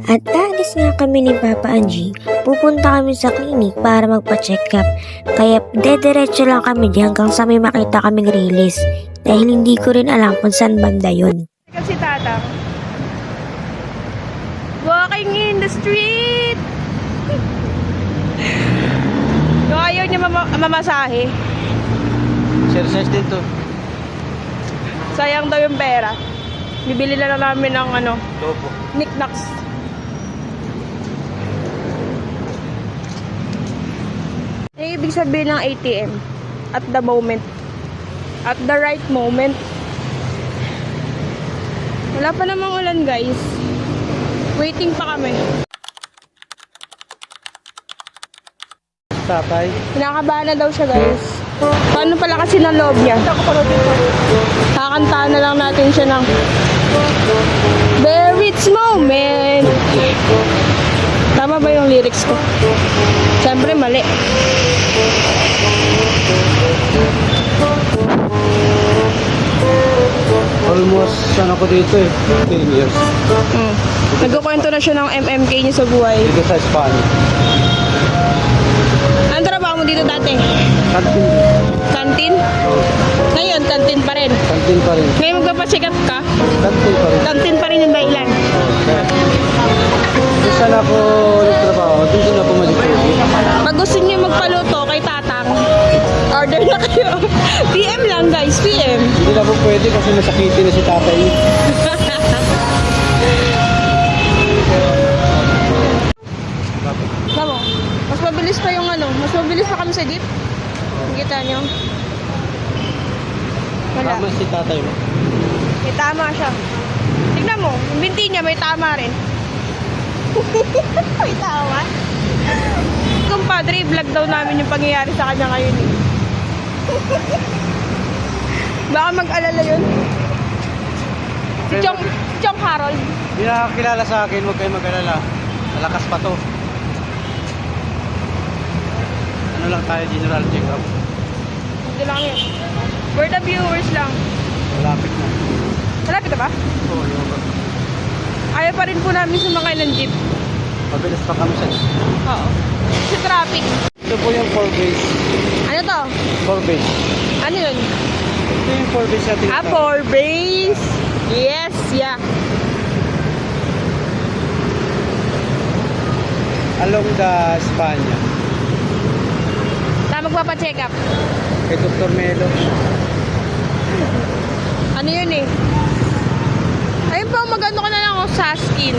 At aalis nga kami ni Papa Angie, pupunta kami sa klinik para magpa-check up. Kaya dediretso lang kami hanggang sa may makita kaming release. Dahil hindi ko rin alam kung saan banda yun. Kasi tatang. Walking in the street! Yung ayaw niya mamasahe. Exercise din to. Sayang daw yung pera. Bibili na lang namin ng Topo. knickknacks. Yung ibig sabihin ng ATM, at the moment. At the right moment. Wala pa namang ulan, guys. Waiting pa kami. Tatay. Kinakabahan na daw siya, guys. Paano pala kasi ng loob niya? Kakantahan na lang natin siya ng Very Rich Moment. Tama ba yung lyrics ko? Siyempre, mali. Almost saan ako dito 10 years. Nagkukwento na siya ng MMK niya sa buhay. Dito sa Espanya. Anong trabaho mo dito dati? Kantin. Kantin? Ngayon, kantin pa rin. Kantin pa rin. Ngayon magpapacheck up ka? Kantin pa rin. Kantin pa rin yung dahilan. Kung saan ako nagtrabaho, dito na bumalik ko. Pag gusto niyo magpaluto kay tatang, order na kayo. PM lang, guys. PM. Hindi na po pwede kasi nasakitin na si tatay. Tama. Mas mabilis pa yung mas mabilis pa kami sa jeep. Kita niyo? Wala. Tama si tatay mo. May tama siya. Tignan mo, yung binti niya may tama rin. May tama? Kumpadre, vlog daw namin yung pangyayari sa kanya ngayon eh. Baka mag-alala yun. Si Chong Harold. Hindi nakakilala sa akin, huwag kayo mag-alala. Malakas pa to. Ano lang tayo, general check-up. Hindi lang yun. For the viewers lang. Malapit na. Malapit na ba? Oo, yung Ayaw pa rin po namin sumakay ng jeep. mabilis pa kami sa... Oo. Kasi traffic. Ito po yung 4 base. Ano to? 4 base. Ano yun? Ito yung 4 base natin. For base. Yes, yeah. Along the Espanya. Magpapacheck up. Kay Dr. Melo. Ano yun eh? Ayun po, mag-ano ka na lang ako sa skin.